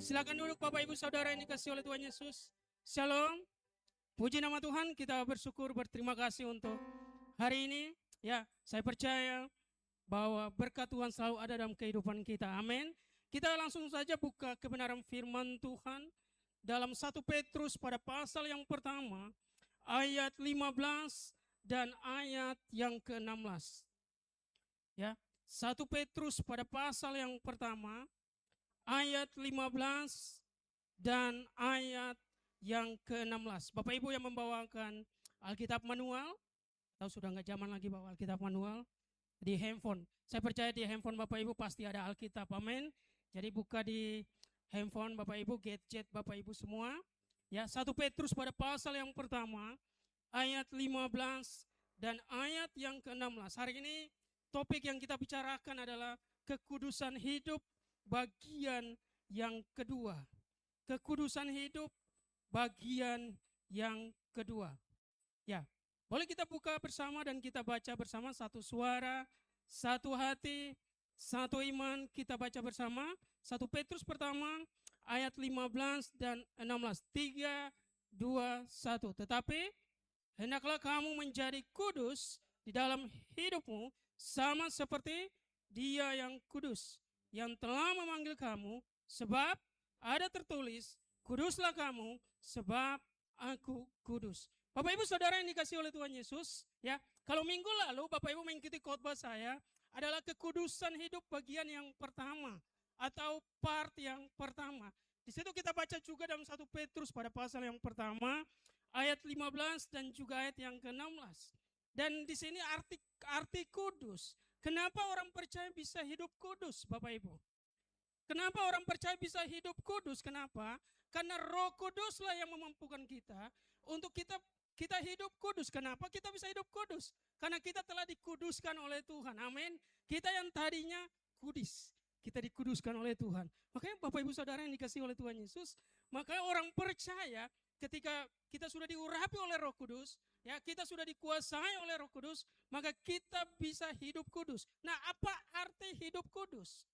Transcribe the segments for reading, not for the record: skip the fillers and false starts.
Silakan duduk Bapak Ibu Saudara yang dikasihi oleh Tuhan Yesus. Shalom. Puji nama Tuhan, kita bersyukur, berterima kasih untuk hari ini. Ya, saya percaya bahwa berkat Tuhan selalu ada dalam kehidupan kita. Amin. Kita langsung saja buka kebenaran firman Tuhan dalam 1 Petrus pada pasal yang pertama, ayat 15 dan ayat yang ke-16. Ya, 1 Petrus pada pasal yang pertama, ayat 15 dan ayat yang ke-16. Bapak Ibu yang membawakan Alkitab manual, atau sudah nggak zaman lagi bawa Alkitab manual, di handphone. Saya percaya di handphone Bapak Ibu pasti ada Alkitab, amin. Jadi buka di handphone Bapak Ibu, gadget Bapak Ibu semua. Ya, 1 Petrus pada pasal yang pertama, ayat 15 dan ayat yang ke-16. Hari ini topik yang kita bicarakan adalah kekudusan hidup bagian yang kedua. Kekudusan hidup bagian yang kedua. Ya, boleh kita buka bersama dan kita baca bersama, satu suara, satu hati, satu iman. Kita baca bersama 1 Petrus pertama ayat 15 dan 16. 3, 2, 1. Tetapi hendaklah kamu menjadi kudus di dalam hidupmu sama seperti Dia yang kudus, yang telah memanggil kamu, sebab ada tertulis, kuduslah kamu sebab aku kudus. Bapak Ibu Saudara yang dikasihi oleh Tuhan Yesus, ya, kalau minggu lalu Bapak Ibu mengikuti khotbah saya adalah kekudusan hidup bagian yang pertama atau part yang pertama. Di situ kita baca juga dalam 1 Petrus pada pasal yang pertama ayat 15 dan juga ayat yang ke-16. Dan di sini arti kudus. Kenapa orang percaya bisa hidup kudus, Bapak Ibu? Kenapa orang percaya bisa hidup kudus? Kenapa? Karena Roh Kuduslah yang memampukan kita untuk kita hidup kudus. Kenapa kita bisa hidup kudus? Karena kita telah dikuduskan oleh Tuhan. Amin. Kita yang tadinya kudus, kita dikuduskan oleh Tuhan. Makanya Bapak Ibu Saudara yang dikasihi oleh Tuhan Yesus, makanya orang percaya ketika kita sudah diurapi oleh Roh Kudus, ya, kita sudah dikuasai oleh Roh Kudus, maka kita bisa hidup kudus. Nah, apa arti hidup kudus?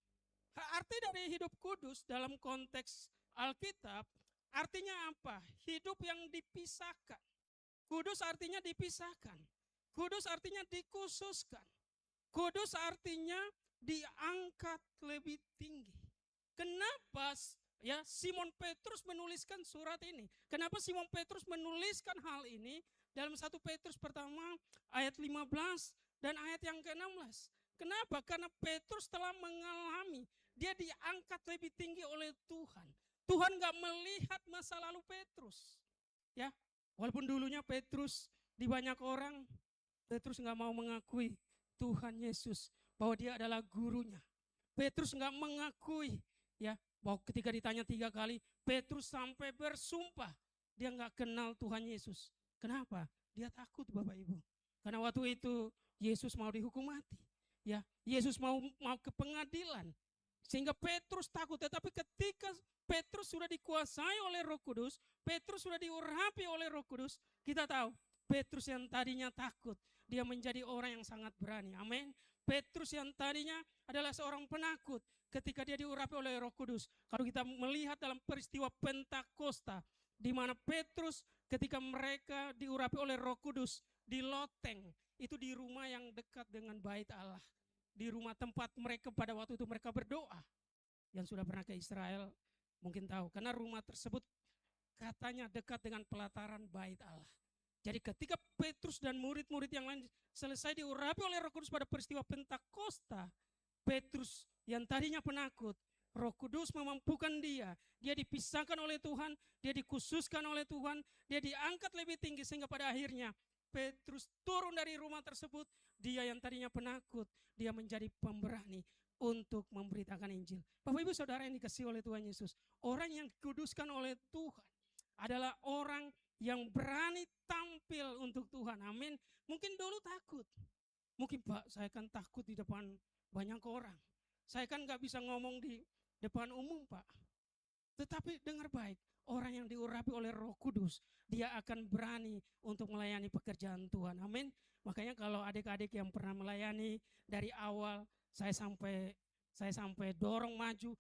Arti dari hidup kudus dalam konteks Alkitab, artinya apa? Hidup yang dipisahkan. Kudus artinya dipisahkan. Kudus artinya dikhususkan. Kudus artinya diangkat lebih tinggi. Kenapa ya Simon Petrus menuliskan surat ini? Kenapa Simon Petrus menuliskan hal ini dalam 1 Petrus pertama ayat 15 dan ayat yang ke-16? Kenapa? Karena Petrus telah mengalami, dia diangkat lebih tinggi oleh Tuhan. Tuhan gak melihat masa lalu Petrus. Ya, walaupun dulunya Petrus di banyak orang, Petrus gak mau mengakui Tuhan Yesus bahwa dia adalah gurunya. Petrus gak mengakui, ya, bahwa ketika ditanya 3 kali, Petrus sampai bersumpah dia gak kenal Tuhan Yesus. Kenapa? Dia takut, Bapak Ibu. Karena waktu itu Yesus mau dihukum mati. Ya, Yesus mau ke pengadilan. Sehingga Petrus takut. Tetapi ketika Petrus sudah dikuasai oleh Roh Kudus, Petrus sudah diurapi oleh Roh Kudus, kita tahu Petrus yang tadinya takut, dia menjadi orang yang sangat berani. Amin. Petrus yang tadinya adalah seorang penakut, ketika dia diurapi oleh Roh Kudus. Kalau kita melihat dalam peristiwa Pentakosta, di mana Petrus ketika mereka diurapi oleh Roh Kudus di loteng, itu di rumah yang dekat dengan bait Allah, di rumah tempat mereka pada waktu itu mereka berdoa. Yang sudah pernah ke Israel mungkin tahu, karena rumah tersebut katanya dekat dengan pelataran bait Allah. Jadi ketika Petrus dan murid-murid yang lain selesai diurapi oleh Roh Kudus pada peristiwa Pentakosta, Petrus yang tadinya penakut, Roh Kudus memampukan dia dipisahkan oleh Tuhan, dia dikhususkan oleh Tuhan, dia diangkat lebih tinggi sehingga pada akhirnya Petrus turun dari rumah tersebut. Dia yang tadinya penakut, dia menjadi pemberani untuk memberitakan Injil. Bapak Ibu Saudara yang dikasihi oleh Tuhan Yesus, orang yang dikuduskan oleh Tuhan adalah orang yang berani tampil untuk Tuhan. Amin. Mungkin dulu takut. Mungkin, Pak, saya kan takut di depan banyak orang. Saya kan gak bisa ngomong di depan umum, Pak. Tetapi dengar baik, orang yang diurapi oleh Roh Kudus, dia akan berani untuk melayani pekerjaan Tuhan. Amin. Makanya kalau adik-adik yang pernah melayani dari awal, saya sampai dorong maju.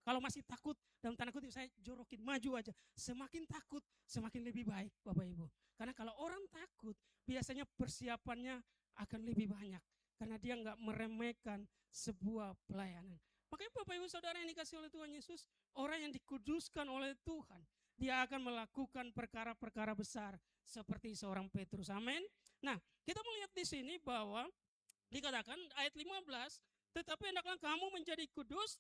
Kalau masih takut, dalam tanda kutip saya jorokin maju aja. Semakin takut, semakin lebih baik Bapak Ibu. Karena kalau orang takut, biasanya persiapannya akan lebih banyak. Karena dia nggak meremehkan sebuah pelayanan. Makanya Bapak Ibu Saudara yang dikasih oleh Tuhan Yesus, orang yang dikuduskan oleh Tuhan, dia akan melakukan perkara-perkara besar seperti seorang Petrus. Amin. Nah, kita melihat di sini bahwa dikatakan ayat 15, tetapi hendaklah kamu menjadi kudus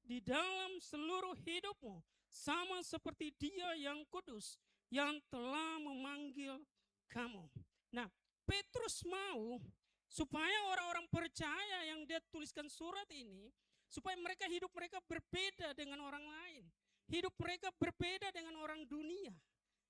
di dalam seluruh hidupmu, sama seperti Dia yang kudus, yang telah memanggil kamu. Nah, Petrus mau supaya orang-orang percaya yang dia tuliskan surat ini, supaya hidup mereka berbeda dengan orang lain. Hidup mereka berbeda dengan orang dunia.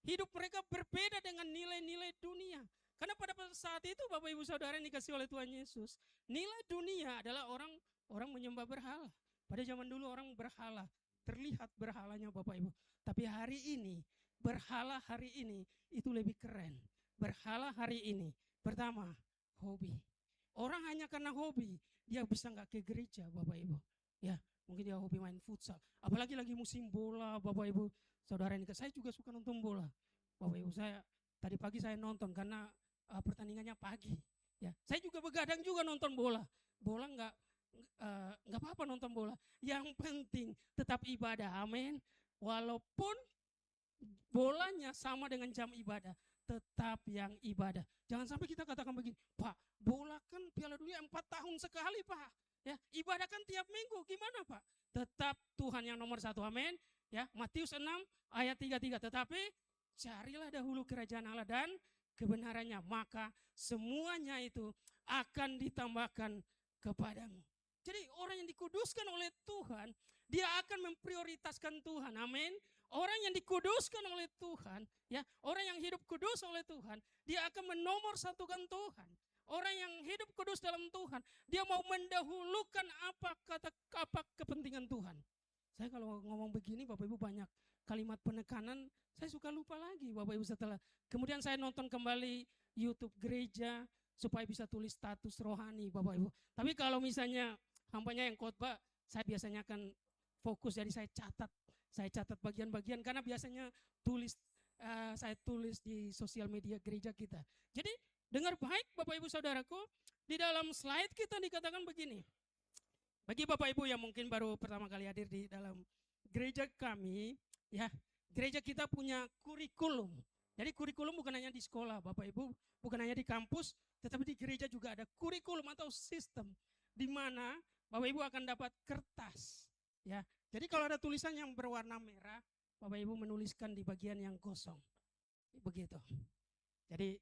Hidup mereka berbeda dengan nilai-nilai dunia. Karena pada saat itu Bapak Ibu Saudara yang dikasih oleh Tuhan Yesus, nilai dunia adalah orang menyembah berhala. Pada zaman dulu orang berhala, terlihat berhalanya Bapak Ibu. Tapi hari ini, berhala hari ini itu lebih keren. Berhala hari ini, pertama, hobi. Orang hanya karena hobi, dia bisa nggak ke gereja Bapak Ibu. Ya, mungkin dia hobi main futsal. Apalagi lagi musim bola Bapak Ibu. Saudara ini, saya juga suka nonton bola. Bapak Ibu, tadi pagi saya nonton karena pertandingannya pagi. Ya, saya juga begadang juga nonton bola. Bola nggak apa-apa nonton bola. Yang penting tetap ibadah, amin. Walaupun bolanya sama dengan jam ibadah, tetap yang ibadah. Jangan sampai kita katakan begini, Pak, bola kan Piala Dunia 4 tahun sekali Pak. Ya, ibadah kan tiap minggu, gimana Pak? Tetap Tuhan yang nomor 1, amin. Ya, Matius 6 ayat 33, tetapi carilah dahulu kerajaan Allah dan kebenarannya, maka semuanya itu akan ditambahkan kepadamu. Jadi orang yang dikuduskan oleh Tuhan, dia akan memprioritaskan Tuhan, amin. Orang yang dikuduskan oleh Tuhan, ya, orang yang hidup kudus oleh Tuhan, dia akan menomorsatukan Tuhan. Orang yang hidup kudus dalam Tuhan, dia mau mendahulukan apa kepentingan Tuhan. Saya kalau ngomong begini Bapak Ibu banyak kalimat penekanan, saya suka lupa lagi Bapak Ibu setelah. Kemudian saya nonton kembali YouTube gereja supaya bisa tulis status rohani Bapak Ibu. Tapi kalau misalnya hambanya yang khotbah, saya biasanya akan fokus, jadi saya catat bagian-bagian karena biasanya saya tulis di sosial media gereja kita. Jadi dengar baik Bapak Ibu Saudaraku, di dalam slide kita dikatakan begini. Bagi Bapak Ibu yang mungkin baru pertama kali hadir di dalam gereja kami, ya, gereja kita punya kurikulum. Jadi kurikulum bukan hanya di sekolah Bapak Ibu, bukan hanya di kampus, tetapi di gereja juga ada kurikulum atau sistem di mana Bapak Ibu akan dapat kertas, ya. Jadi kalau ada tulisan yang berwarna merah, Bapak Ibu menuliskan di bagian yang kosong. Begitu. Jadi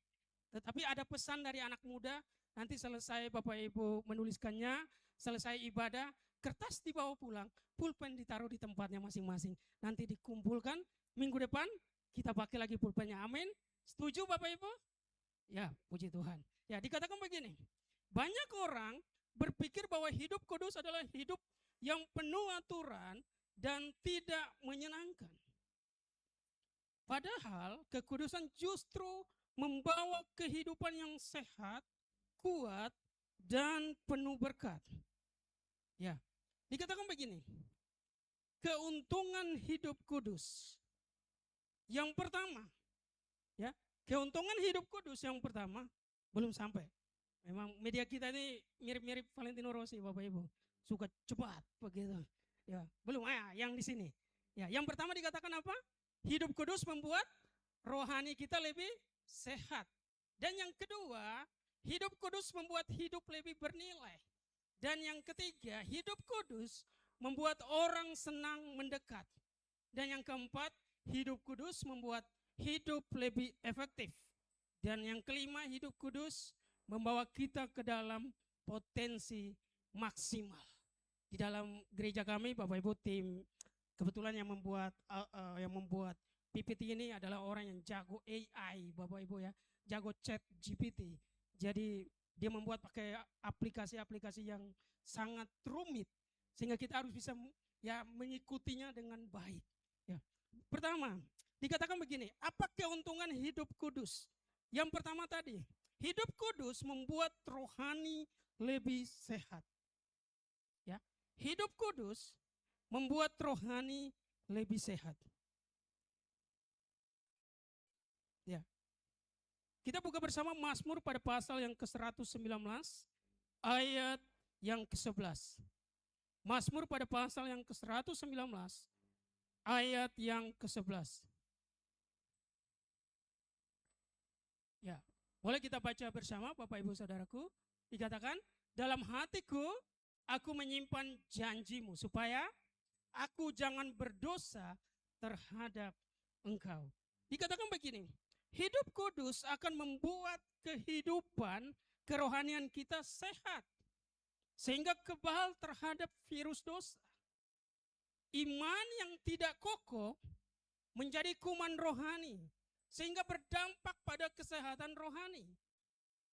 tetapi ada pesan dari anak muda, nanti selesai Bapak Ibu menuliskannya, selesai ibadah, kertas dibawa pulang, pulpen ditaruh di tempatnya masing-masing. Nanti dikumpulkan, minggu depan kita pakai lagi pulpennya. Amin. Setuju Bapak Ibu? Ya, puji Tuhan. Ya, dikatakan begini, banyak orang berpikir bahwa hidup kudus adalah hidup yang penuh aturan dan tidak menyenangkan. Padahal kekudusan justru membawa kehidupan yang sehat, kuat, dan penuh berkat. Ya, dikatakan begini, keuntungan hidup kudus. Yang pertama, ya, keuntungan hidup kudus yang pertama belum sampai. Memang media kita ini mirip-mirip Valentino Rossi, Bapak Ibu, suka cepat begitu. Ya, belum. Yang di sini. Ya, yang pertama dikatakan apa? Hidup kudus membuat rohani kita lebih sehat. Dan yang kedua, hidup kudus membuat hidup lebih bernilai. Dan yang ketiga, hidup kudus membuat orang senang mendekat. Dan yang keempat, hidup kudus membuat hidup lebih efektif. Dan yang kelima, hidup kudus membawa kita ke dalam potensi maksimal. Di dalam gereja kami, Bapak Ibu, tim kebetulan yang membuat PPT ini adalah orang yang jago AI, Bapak Ibu ya, jago chat GPT. Jadi dia membuat pakai aplikasi-aplikasi yang sangat rumit sehingga kita harus bisa ya mengikutinya dengan baik. Ya. Pertama, dikatakan begini, apa keuntungan hidup kudus? Yang pertama tadi, hidup kudus membuat rohani lebih sehat. Ya, hidup kudus membuat rohani lebih sehat. Ya. Kita buka bersama Mazmur pada pasal yang ke-119 ayat yang ke-11. Mazmur pada pasal yang ke-119 ayat yang ke-11. Ya, boleh kita baca bersama Bapak Ibu Saudaraku. Dikatakan, dalam hatiku aku menyimpan janjimu supaya aku jangan berdosa terhadap engkau. Dikatakan begini, hidup kudus akan membuat kehidupan kerohanian kita sehat. Sehingga kebal terhadap virus dosa. Iman yang tidak kokoh menjadi kuman rohani. Sehingga berdampak pada kesehatan rohani.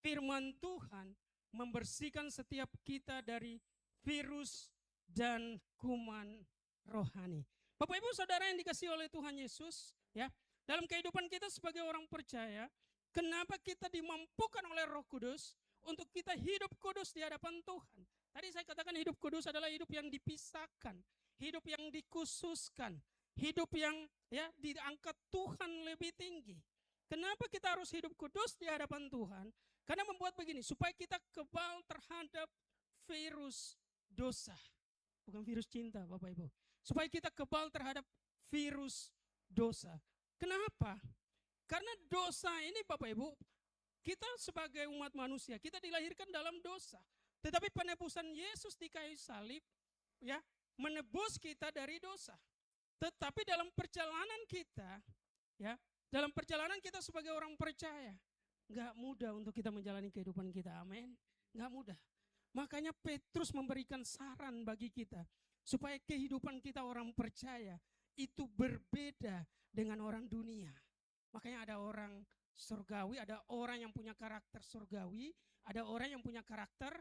Firman Tuhan membersihkan setiap kita dari virus dan kuman rohani. Bapak Ibu Saudara yang dikasihi oleh Tuhan Yesus, ya, dalam kehidupan kita sebagai orang percaya, kenapa kita dimampukan oleh Roh Kudus untuk kita hidup kudus di hadapan Tuhan. Tadi saya katakan hidup kudus adalah hidup yang dipisahkan, hidup yang dikhususkan, hidup yang ya diangkat Tuhan lebih tinggi. Kenapa kita harus hidup kudus di hadapan Tuhan? Karena membuat begini, supaya kita kebal terhadap virus dosa. Bukan virus cinta, Bapak Ibu. Supaya kita kebal terhadap virus dosa. Kenapa? Karena dosa ini Bapak Ibu, kita sebagai umat manusia, kita dilahirkan dalam dosa. Tetapi penebusan Yesus di kayu salib, ya, menebus kita dari dosa. Tetapi dalam perjalanan kita, ya, dalam perjalanan kita sebagai orang percaya, nggak mudah untuk kita menjalani kehidupan kita, amin. Nggak mudah. Makanya Petrus memberikan saran bagi kita, supaya kehidupan kita orang percaya itu berbeda dengan orang dunia. Makanya ada orang surgawi, ada orang yang punya karakter surgawi, ada orang yang punya karakter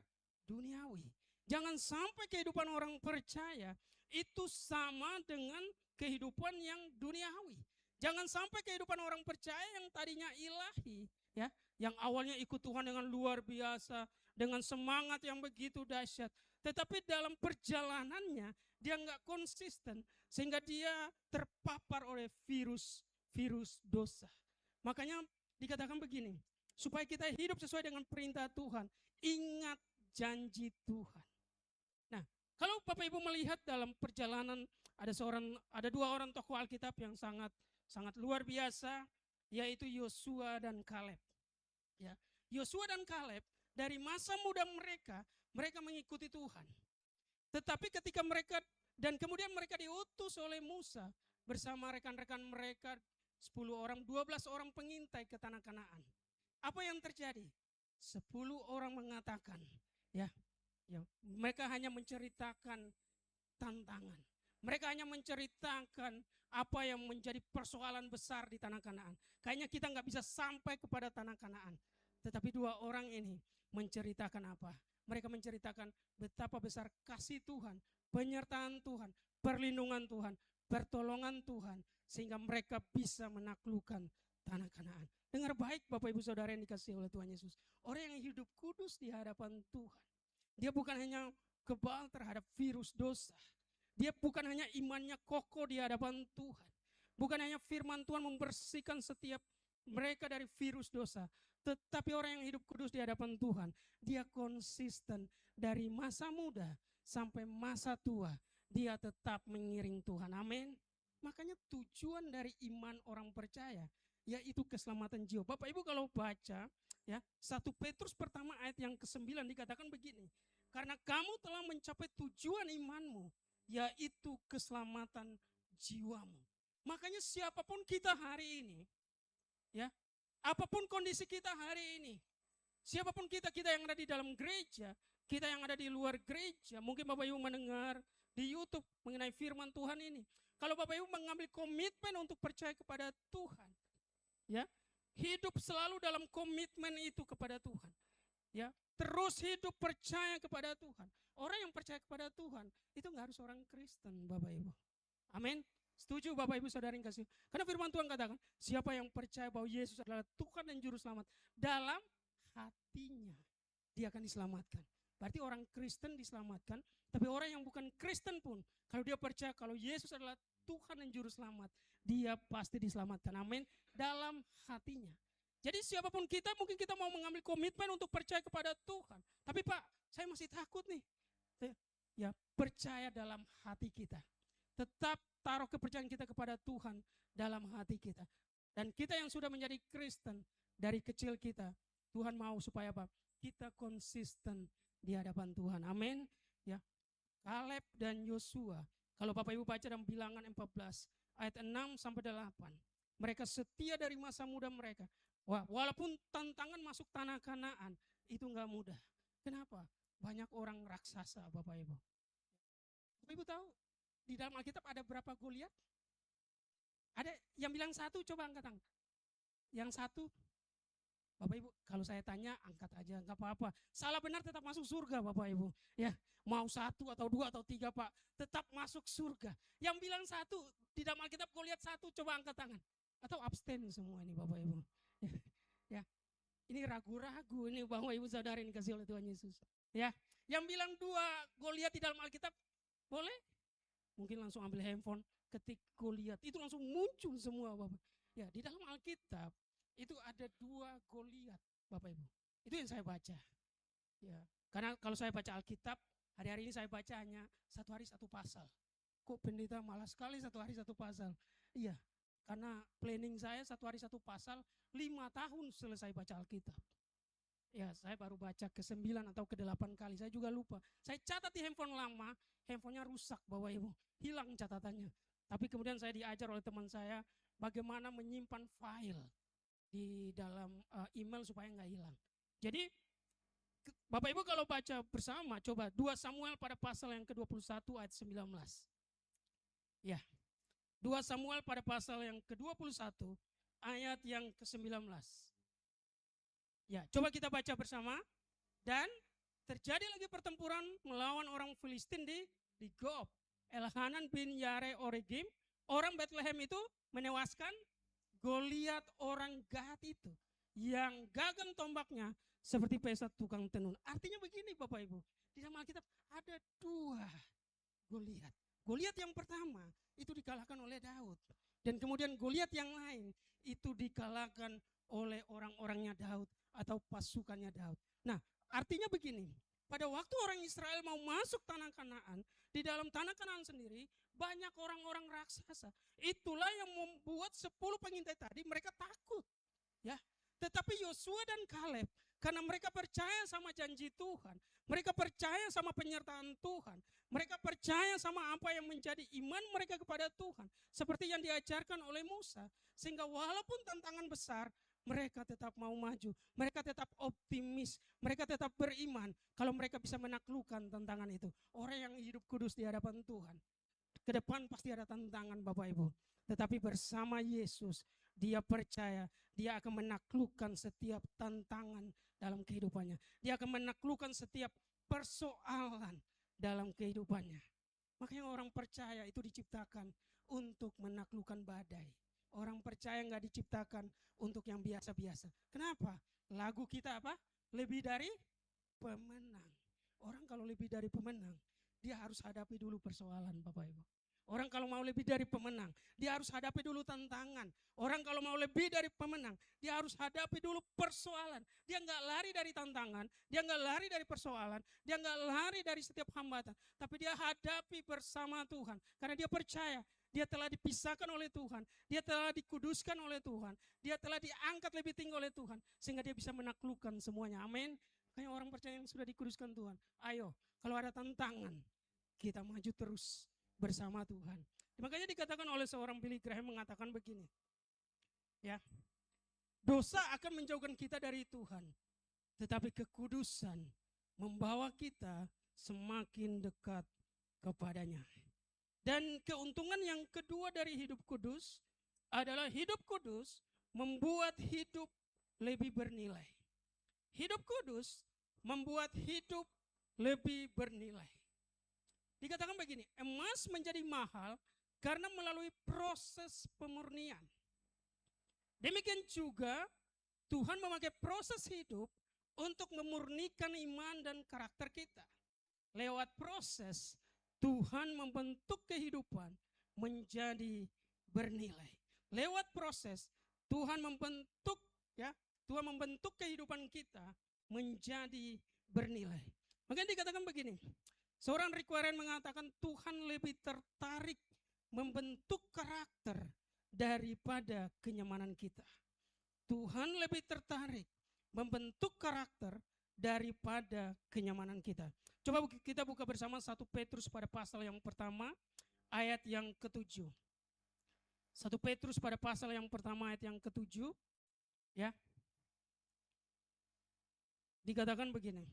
duniawi. Jangan sampai kehidupan orang percaya itu sama dengan kehidupan yang duniawi. Jangan sampai kehidupan orang percaya yang tadinya ilahi, ya, yang awalnya ikut Tuhan dengan luar biasa, dengan semangat yang begitu dahsyat, tetapi dalam perjalanannya dia nggak konsisten, sehingga dia terpapar oleh virus dosa. Makanya dikatakan begini, supaya kita hidup sesuai dengan perintah Tuhan, ingat janji Tuhan. Nah, kalau Bapak Ibu melihat dalam perjalanan ada dua orang tokoh Alkitab yang sangat luar biasa, yaitu Yosua dan Kaleb. Ya, Yosua dan Kaleb dari masa muda mereka mengikuti Tuhan. Tetapi ketika kemudian mereka diutus oleh Musa bersama rekan-rekan mereka 12 orang pengintai ke tanah Kanaan. Apa yang terjadi? 10 orang mengatakan, ya, mereka hanya menceritakan tantangan. Mereka hanya menceritakan apa yang menjadi persoalan besar di tanah Kanaan. Kayaknya kita nggak bisa sampai kepada tanah Kanaan. Tetapi 2 orang ini menceritakan apa? Mereka menceritakan betapa besar kasih Tuhan, penyertaan Tuhan, perlindungan Tuhan, pertolongan Tuhan, sehingga mereka bisa menaklukkan tanah Kanaan. Dengar baik Bapak Ibu Saudara yang dikasihi oleh Tuhan Yesus. Orang yang hidup kudus di hadapan Tuhan, dia bukan hanya kebal terhadap virus dosa. Dia bukan hanya imannya kokoh di hadapan Tuhan. Bukan hanya firman Tuhan membersihkan setiap mereka dari virus dosa. Tetapi orang yang hidup kudus di hadapan Tuhan, dia konsisten dari masa muda sampai masa tua. Dia tetap mengiring Tuhan, amin. Makanya tujuan dari iman orang percaya yaitu keselamatan jiwa. Bapak Ibu kalau baca ya 1 Petrus pertama ayat yang ke-9 dikatakan begini. Karena kamu telah mencapai tujuan imanmu, yaitu keselamatan jiwamu. Makanya siapapun kita hari ini, ya, apapun kondisi kita hari ini, siapapun kita yang ada di dalam gereja, kita yang ada di luar gereja, mungkin Bapak Ibu mendengar di YouTube mengenai firman Tuhan ini. Kalau Bapak Ibu mengambil komitmen untuk percaya kepada Tuhan, ya, hidup selalu dalam komitmen itu kepada Tuhan, ya, terus hidup percaya kepada Tuhan. Orang yang percaya kepada Tuhan itu nggak harus orang Kristen, Bapak Ibu. Amin. Setuju Bapak Ibu Saudara yang kasih. Karena firman Tuhan katakan, siapa yang percaya bahwa Yesus adalah Tuhan dan Juru Selamat, dalam hatinya dia akan diselamatkan. Berarti orang Kristen diselamatkan, tapi orang yang bukan Kristen pun, kalau dia percaya kalau Yesus adalah Tuhan dan Juru Selamat, dia pasti diselamatkan. Amin. Dalam hatinya. Jadi siapapun kita, mungkin kita mau mengambil komitmen untuk percaya kepada Tuhan. Tapi Pak, saya masih takut nih. Ya, percaya dalam hati kita. Tetap taruh kepercayaan kita kepada Tuhan dalam hati kita. Dan kita yang sudah menjadi Kristen dari kecil kita, Tuhan mau supaya apa? Kita konsisten di hadapan Tuhan. Amin. Ya. Kaleb dan Yosua, kalau Bapak Ibu baca dalam Bilangan 14 ayat 6 sampai 8, mereka setia dari masa muda mereka. Wah, walaupun tantangan masuk tanah Kanaan itu enggak mudah. Kenapa? Banyak orang raksasa, Bapak Ibu. Bapak Ibu tahu di dalam Alkitab ada berapa Goliat? Ada yang bilang satu, coba angkat tangan. Yang satu, Bapak Ibu, kalau saya tanya angkat aja, nggak apa-apa. Salah benar tetap masuk surga, Bapak Ibu. Ya, mau satu atau dua atau tiga Pak, tetap masuk surga. Yang bilang satu di dalam Alkitab Goliat satu, coba angkat tangan. Atau abstain semua ini, Bapak Ibu. Ya, ini ragu-ragu ini Bapak Ibu saudara ini kasih oleh Tuhan Yesus. Ya, yang bilang dua Goliat di dalam Alkitab boleh? Mungkin langsung ambil handphone, ketik Goliat, itu langsung muncul semua Bapak. Ya, di dalam Alkitab itu ada dua Goliat, Bapak Ibu. Itu yang saya baca. Ya, karena kalau saya baca Alkitab, hari-hari ini saya baca hanya satu hari satu pasal. Kok pendeta malas sekali satu hari satu pasal? Iya, karena planning saya satu hari satu pasal, 5 tahun selesai baca Alkitab. Ya, saya baru baca ke-9 atau ke-8 kali, saya juga lupa. Saya catat di handphone lama, handphonenya rusak Bapak Ibu, hilang catatannya. Tapi kemudian saya diajar oleh teman saya bagaimana menyimpan file di dalam email supaya nggak hilang. Jadi Bapak Ibu kalau baca bersama, coba 2 Samuel pada pasal yang ke-21 ayat 19. Ya, 2 Samuel pada pasal yang ke-21 ayat yang ke-19. Ya, coba kita baca bersama. Dan terjadi lagi pertempuran melawan orang Filistin di Gob. Elhanan bin Yare Oregim, orang Bethlehem itu menewaskan Goliat orang Gat itu yang gagang tombaknya seperti pesat tukang tenun. Artinya begini Bapak Ibu, di dalam Alkitab ada 2 Goliat. Goliat yang pertama itu dikalahkan oleh Daud, dan kemudian Goliat yang lain itu dikalahkan oleh orang-orangnya Daud atau pasukannya Daud. Nah, artinya begini, pada waktu orang Israel mau masuk tanah Kanaan, di dalam tanah Kanaan sendiri banyak orang-orang raksasa. Itulah yang membuat 10 pengintai tadi mereka takut. Ya, tetapi Yosua dan Kaleb, karena mereka percaya sama janji Tuhan, mereka percaya sama penyertaan Tuhan, mereka percaya sama apa yang menjadi iman mereka kepada Tuhan, seperti yang diajarkan oleh Musa, sehingga walaupun tantangan besar, mereka tetap mau maju, mereka tetap optimis, mereka tetap beriman kalau mereka bisa menaklukkan tantangan itu. Orang yang hidup kudus di hadapan Tuhan, ke depan pasti ada tantangan Bapak Ibu, tetapi bersama Yesus dia percaya dia akan menaklukkan setiap tantangan dalam kehidupannya. Dia akan menaklukkan setiap persoalan dalam kehidupannya. Makanya orang percaya itu diciptakan untuk menaklukkan badai. Orang percaya nggak diciptakan untuk yang biasa-biasa. Kenapa? Lagu kita apa? Lebih dari pemenang. Orang kalau lebih dari pemenang, dia harus hadapi dulu persoalan Bapak Ibu. Orang kalau mau lebih dari pemenang, dia harus hadapi dulu tantangan. Orang kalau mau lebih dari pemenang, dia harus hadapi dulu persoalan. Dia nggak lari dari tantangan, dia nggak lari dari persoalan, dia nggak lari dari setiap hambatan. Tapi dia hadapi bersama Tuhan. Karena dia percaya, dia telah dipisahkan oleh Tuhan, dia telah dikuduskan oleh Tuhan, dia telah diangkat lebih tinggi oleh Tuhan, sehingga dia bisa menaklukkan semuanya. Amin. Kayak orang percaya yang sudah dikuduskan Tuhan. Ayo, kalau ada tantangan, kita maju terus bersama Tuhan. Makanya dikatakan oleh seorang Billy Graham mengatakan begini. Ya. Dosa akan menjauhkan kita dari Tuhan, tetapi kekudusan membawa kita semakin dekat kepadanya. Dan keuntungan yang kedua dari hidup kudus adalah hidup kudus membuat hidup lebih bernilai. Hidup kudus membuat hidup lebih bernilai. Dikatakan begini, emas menjadi mahal karena melalui proses pemurnian. Demikian juga Tuhan memakai proses hidup untuk memurnikan iman dan karakter kita. Lewat proses Tuhan membentuk kehidupan menjadi bernilai. Lewat proses Tuhan membentuk Tuhan membentuk kehidupan kita menjadi bernilai. Makanya dikatakan begini, seorang Rick Warren mengatakan Tuhan lebih tertarik membentuk karakter daripada kenyamanan kita. Tuhan lebih tertarik membentuk karakter daripada kenyamanan kita. Coba kita buka bersama 1 Petrus pada pasal yang pertama ayat yang ke-7. 1 Petrus pada pasal yang pertama ayat yang ke-7, ya. Dikatakan begini.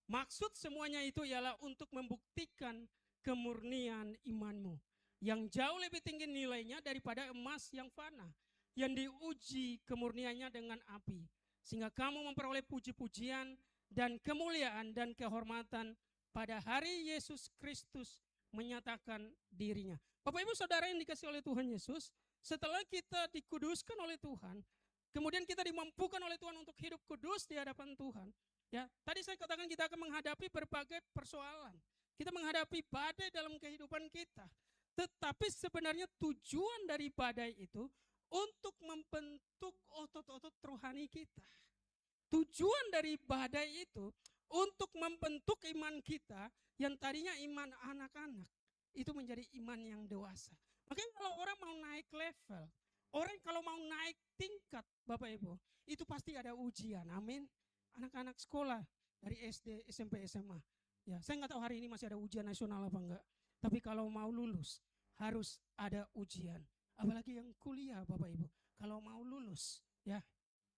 Maksud semuanya itu ialah untuk membuktikan kemurnian imanmu yang jauh lebih tinggi nilainya daripada emas yang fana, yang diuji kemurniannya dengan api, sehingga kamu memperoleh puji-pujian dan kemuliaan dan kehormatan pada hari Yesus Kristus menyatakan dirinya. Bapak Ibu Saudara yang dikasihi oleh Tuhan Yesus, setelah kita dikuduskan oleh Tuhan, kemudian kita dimampukan oleh Tuhan untuk hidup kudus di hadapan Tuhan. Ya, tadi saya katakan kita akan menghadapi berbagai persoalan. Kita menghadapi badai dalam kehidupan kita. Tetapi sebenarnya tujuan dari badai itu untuk membentuk otot-otot rohani kita. Tujuan dari badai itu untuk membentuk iman kita yang tadinya iman anak-anak itu menjadi iman yang dewasa. Makanya kalau orang mau naik level, orang kalau mau naik tingkat, Bapak Ibu, itu pasti ada ujian. Amin. Anak-anak sekolah dari SD, SMP, SMA. Ya, saya nggak tahu hari ini masih ada ujian nasional apa enggak. Tapi kalau mau lulus harus ada ujian. Apalagi yang kuliah, Bapak Ibu. Kalau mau lulus, ya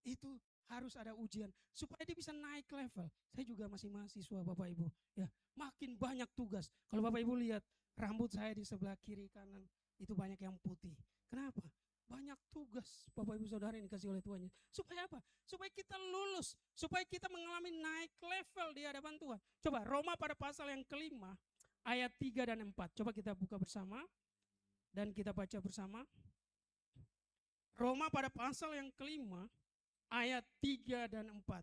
itu harus ada ujian supaya dia bisa naik level. Saya juga masih mahasiswa, Bapak Ibu. Ya, makin banyak tugas. Kalau Bapak Ibu lihat rambut saya di sebelah kiri kanan itu banyak yang putih. Kenapa? Banyak tugas Bapak Ibu Saudara yang dikasih oleh Tuhan. Supaya apa? Supaya kita lulus, supaya kita mengalami naik level di hadapan Tuhan. Coba Roma pada pasal yang kelima ayat 3 dan 4. Coba kita buka bersama dan kita baca bersama. Roma pada pasal yang kelima ayat 3 dan 4.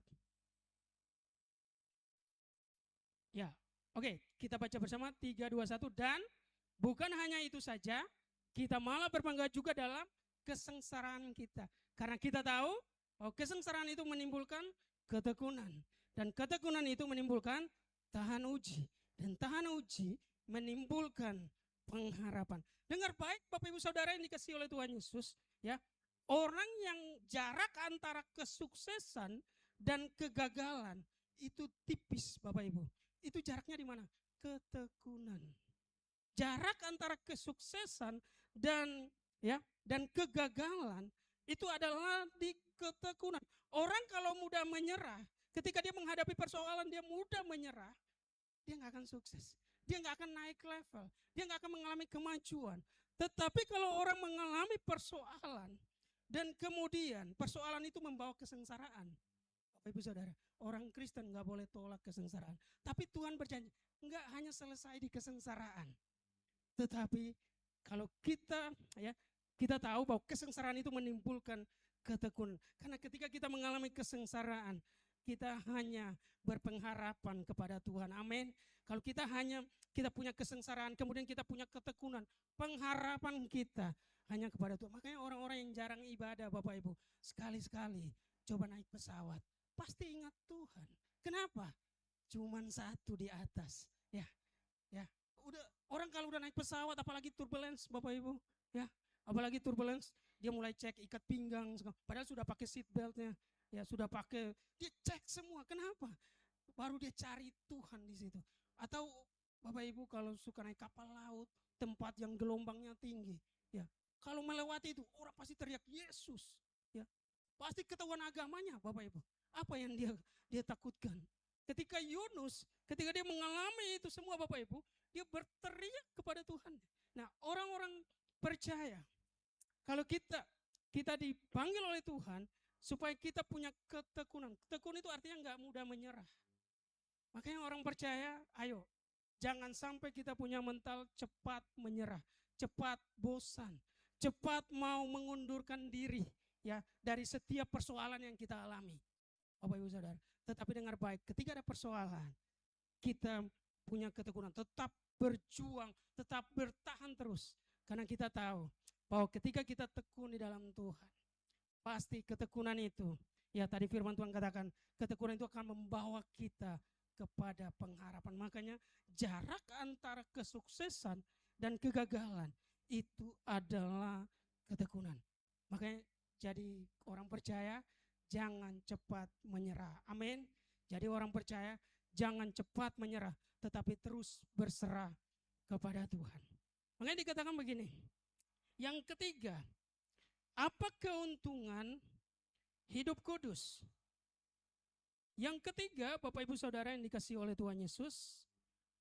Ya, oke, kita baca bersama 3, 2, 1. Dan bukan hanya itu saja, kita malah berbangga juga dalam kesengsaraan kita. Karena kita tahu bahwa kesengsaraan itu menimbulkan ketekunan. Dan ketekunan itu menimbulkan tahan uji. Dan tahan uji menimbulkan pengharapan. Dengar baik Bapak Ibu Saudara yang dikasihi oleh Tuhan Yesus. Ya, orang yang jarak antara kesuksesan dan kegagalan itu tipis Bapak Ibu. Itu jaraknya di mana? Ketekunan. Jarak antara kesuksesan dan kegagalan itu adalah di ketekunan. Orang kalau mudah menyerah, ketika dia menghadapi persoalan dia mudah menyerah, dia nggak akan sukses, dia nggak akan naik level, dia nggak akan mengalami kemajuan. Tetapi kalau orang mengalami persoalan dan kemudian persoalan itu membawa kesengsaraan, Bapak Ibu Saudara, orang Kristen nggak boleh tolak kesengsaraan. Tapi Tuhan berjanji nggak hanya selesai di kesengsaraan, tetapi kalau kita tahu bahwa kesengsaraan itu menimbulkan ketekunan. Karena ketika kita mengalami kesengsaraan, kita hanya berpengharapan kepada Tuhan. Amin. Kalau kita punya kesengsaraan, kemudian kita punya ketekunan, pengharapan kita hanya kepada Tuhan. Makanya orang-orang yang jarang ibadah, Bapak Ibu, sekali-sekali coba naik pesawat, pasti ingat Tuhan. Kenapa? Cuman satu di atas. Ya. Orang kalau udah naik pesawat, apalagi turbulence, Bapak Ibu, ya. Apalagi turbulence, dia mulai cek ikat pinggang, padahal sudah pakai seat beltnya, ya sudah pakai, dia cek semua. Kenapa? Baru dia cari Tuhan di situ. Atau Bapak Ibu kalau suka naik kapal laut, tempat yang gelombangnya tinggi, ya kalau melewati itu orang pasti teriak Yesus, ya pasti ketahuan agamanya, Bapak Ibu. Apa yang dia takutkan? Ketika Yunus, ketika dia mengalami itu semua, Bapak Ibu, dia berteriak kepada Tuhan. Nah, orang-orang percaya kalau kita dipanggil oleh Tuhan supaya kita punya ketekunan. Ketekunan itu artinya nggak mudah menyerah. Makanya orang percaya, ayo jangan sampai kita punya mental cepat menyerah, cepat bosan, cepat mau mengundurkan diri ya dari setiap persoalan yang kita alami. Bapak Ibu Saudara. Tetapi dengar baik, ketika ada persoalan, kita punya ketekunan, tetap berjuang, tetap bertahan terus. Karena kita tahu bahwa ketika kita tekun di dalam Tuhan, pasti ketekunan itu, ya tadi firman Tuhan katakan, ketekunan itu akan membawa kita kepada pengharapan. Makanya jarak antara kesuksesan dan kegagalan itu adalah ketekunan. Makanya jadi orang percaya jangan cepat menyerah. Amin. Jadi orang percaya jangan cepat menyerah, tetapi terus berserah kepada Tuhan. Makanya dikatakan begini. Yang ketiga, apa keuntungan hidup kudus? Yang ketiga, Bapak Ibu Saudara yang dikasihi oleh Tuhan Yesus,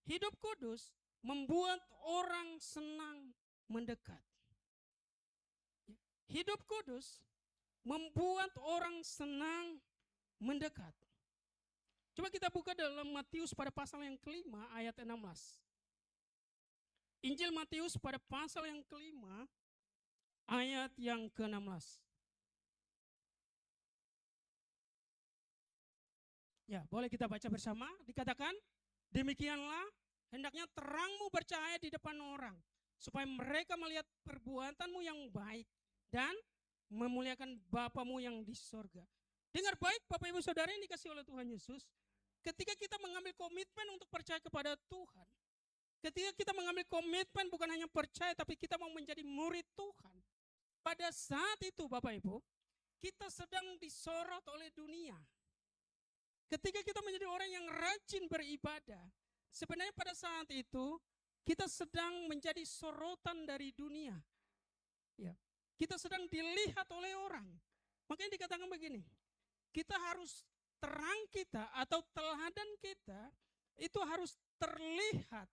hidup kudus membuat orang senang mendekat. Hidup kudus membuat orang senang mendekat. Coba kita buka dalam Matius pada pasal yang kelima ayat 16. Injil Matius pada pasal yang kelima ayat yang ke-16. Ya, boleh kita baca bersama. Dikatakan, demikianlah hendaknya terangmu bercahaya di depan orang, supaya mereka melihat perbuatanmu yang baik dan memuliakan Bapamu yang di sorga. Dengar baik Bapak Ibu Saudara yang dikasih oleh Tuhan Yesus, ketika kita mengambil komitmen untuk percaya kepada Tuhan, ketika kita mengambil komitmen bukan hanya percaya, tapi kita mau menjadi murid Tuhan, pada saat itu Bapak Ibu, kita sedang disorot oleh dunia. Ketika kita menjadi orang yang rajin beribadah, sebenarnya pada saat itu kita sedang menjadi sorotan dari dunia. Ya, kita sedang dilihat oleh orang. Makanya dikatakan begini, kita harus terang kita atau teladan kita itu harus terlihat.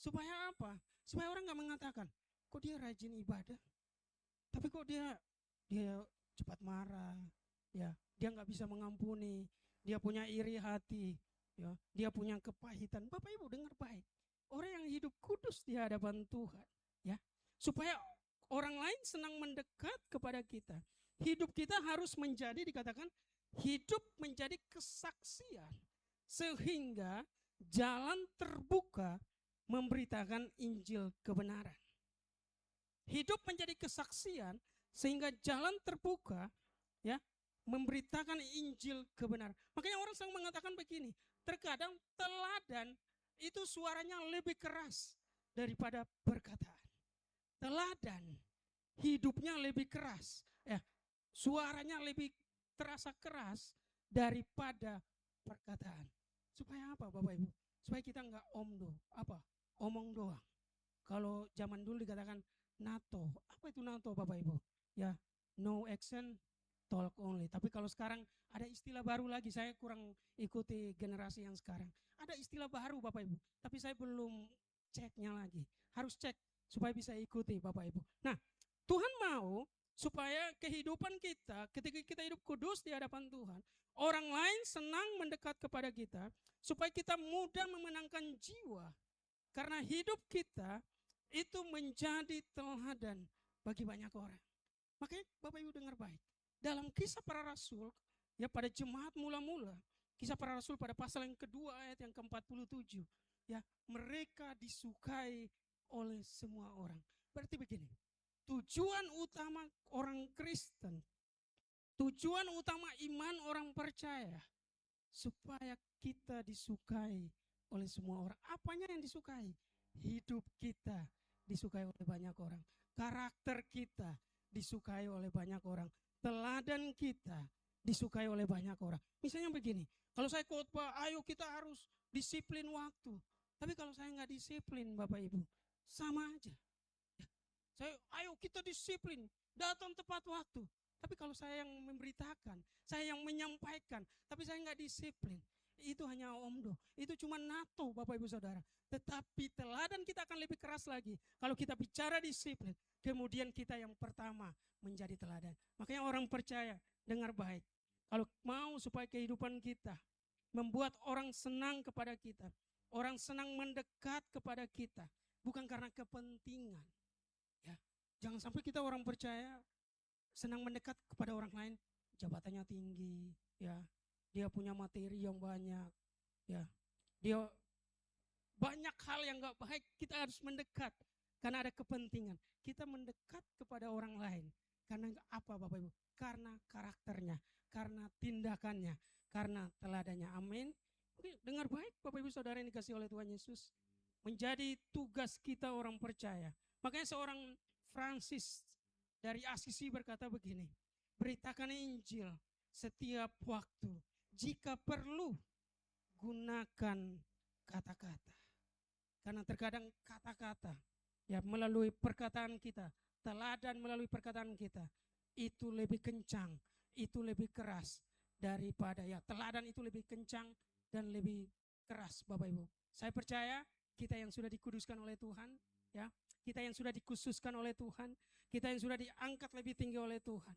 Supaya apa? Supaya orang nggak mengatakan, kok dia rajin ibadah, tapi kok dia cepat marah, ya, dia nggak bisa mengampuni. Dia punya iri hati, ya, dia punya kepahitan. Bapak Ibu dengar baik, orang yang hidup kudus di hadapan Tuhan, ya, supaya orang lain senang mendekat kepada kita. Hidup kita harus menjadi, dikatakan, hidup menjadi kesaksian, sehingga jalan terbuka memberitakan Injil kebenaran. Hidup menjadi kesaksian, sehingga jalan terbuka, ya, memberitakan Injil kebenaran. Makanya orang selalu mengatakan begini, terkadang teladan itu suaranya lebih keras daripada perkataan. Teladan hidupnya lebih keras, ya, suaranya lebih terasa keras daripada perkataan. Supaya apa Bapak Ibu? Supaya kita enggak omong doang. Kalau zaman dulu dikatakan NATO, apa itu NATO Bapak Ibu? Ya, no action, talk only. Tapi kalau sekarang ada istilah baru lagi, saya kurang ikuti generasi yang sekarang. Ada istilah baru Bapak Ibu, tapi saya belum ceknya lagi. Harus cek supaya bisa ikuti Bapak Ibu. Nah, Tuhan mau supaya kehidupan kita ketika kita hidup kudus di hadapan Tuhan, orang lain senang mendekat kepada kita, supaya kita mudah memenangkan jiwa. Karena hidup kita itu menjadi teladan bagi banyak orang. Makanya Bapak Ibu dengar baik. Dalam kisah para rasul, ya pada jemaat mula-mula, kisah para rasul pada pasal yang kedua ayat yang ke-47, ya, mereka disukai oleh semua orang. Berarti begini, tujuan utama orang Kristen, tujuan utama iman orang percaya, supaya kita disukai oleh semua orang. Apanya yang disukai? Hidup kita disukai oleh banyak orang. Karakter kita disukai oleh banyak orang. Teladan kita disukai oleh banyak orang. Misalnya begini, kalau saya khotbah, ayo kita harus disiplin waktu. Tapi kalau saya nggak disiplin Bapak Ibu, sama aja. Ya, ayo kita disiplin, datang tepat waktu. Tapi kalau saya yang memberitakan, saya yang menyampaikan, tapi saya nggak disiplin, itu hanya omdo. Itu cuma NATO Bapak Ibu Saudara. Tetapi teladan kita akan lebih keras lagi. Kalau kita bicara disiplin, kemudian kita yang pertama menjadi teladan. Makanya orang percaya, dengar baik. Kalau mau supaya kehidupan kita membuat orang senang kepada kita, orang senang mendekat kepada kita, bukan karena kepentingan. Ya, jangan sampai kita orang percaya senang mendekat kepada orang lain, jabatannya tinggi, ya, dia punya materi yang banyak, ya, dia banyak hal yang nggak baik, kita harus mendekat karena ada kepentingan. Kita mendekat kepada orang lain karena apa, Bapak Ibu? Karena karakternya, karena tindakannya, karena teladannya. Amin. Oke, dengar baik Bapak Ibu Saudara yang dikasih oleh Tuhan Yesus. Menjadi tugas kita orang percaya. Makanya seorang Francis dari Asisi berkata begini, beritakan Injil setiap waktu. Jika perlu, gunakan kata-kata. Karena terkadang kata-kata, ya, melalui perkataan kita, teladan melalui perkataan kita, itu lebih kencang, itu lebih keras daripada, ya, teladan itu lebih kencang dan lebih keras, Bapak Ibu. Saya percaya kita yang sudah dikuduskan oleh Tuhan, ya, kita yang sudah dikhususkan oleh Tuhan, kita yang sudah diangkat lebih tinggi oleh Tuhan,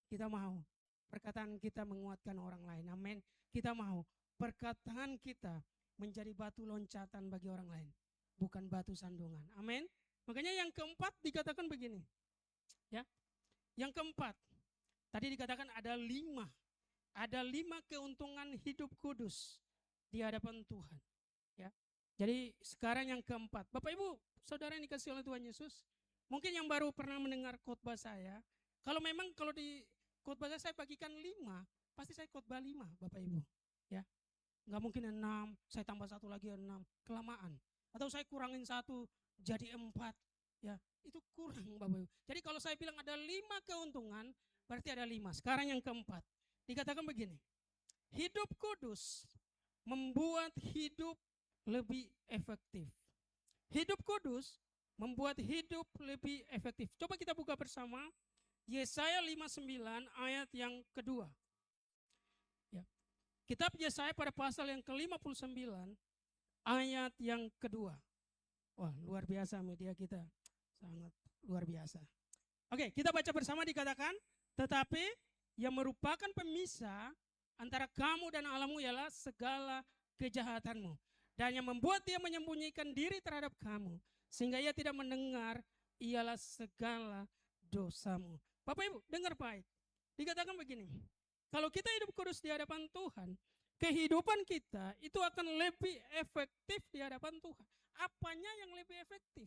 kita mau perkataan kita menguatkan orang lain. Amin. Kita mau perkataan kita menjadi batu loncatan bagi orang lain, bukan batu sandungan. Amin. Makanya yang keempat dikatakan begini, ya. Yang keempat, tadi dikatakan ada lima keuntungan hidup kudus di hadapan Tuhan, ya. Jadi sekarang yang keempat, Bapak Ibu Saudara yang dikasih oleh Tuhan Yesus, mungkin yang baru pernah mendengar khotbah saya, kalau di khotbah saya bagikan 5, pasti saya khotbah 5, Bapak Ibu, ya. Nggak mungkin 6, saya tambah satu lagi 6, kelamaan. Atau saya kurangin 1 jadi 4, ya, itu kurang, Bapak Ibu. Jadi kalau saya bilang ada 5 keuntungan, berarti ada 5. Sekarang yang keempat, dikatakan begini, hidup kudus membuat hidup lebih efektif. Hidup kudus membuat hidup lebih efektif. Coba kita buka bersama Yesaya 59 ayat yang kedua. Kitab Yesaya pada pasal yang ke-59 ayat yang kedua. Wah, luar biasa media kita. Sangat luar biasa. Oke, kita baca bersama, dikatakan, tetapi yang merupakan pemisah antara kamu dan Allahmu ialah segala kejahatanmu. Dan yang membuat dia menyembunyikan diri terhadap kamu, sehingga ia tidak mendengar, ialah segala dosamu. Bapak Ibu, dengar baik. Dikatakan begini, kalau kita hidup kudus di hadapan Tuhan, kehidupan kita itu akan lebih efektif di hadapan Tuhan. Apanya yang lebih efektif?